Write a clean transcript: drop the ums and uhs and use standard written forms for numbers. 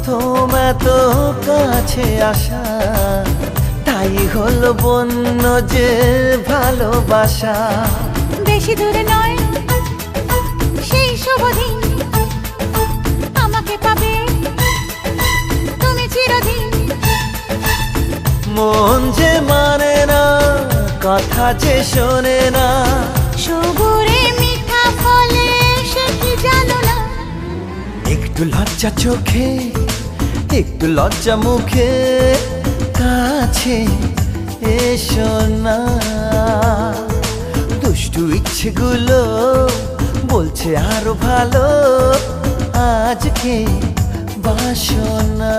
প্রথম এত কাছে আসা, তাই হলো বন্য যে ভালোবাসা। বেশি দূরে নয় সেই শুভ দিন, আমাকে পাবে তুমি চিরদিন। মন যে মানে না, কথা যে শোনে না, সবুরে মিঠা ফলে সে কি জানো না। একটু লজ্জা চোখে, একটু লজ্জা মুখে, কাছে এসো না। দুষ্টু ইচ্ছেগুলো বলছে আরো ভালো, আজকে বাসনা।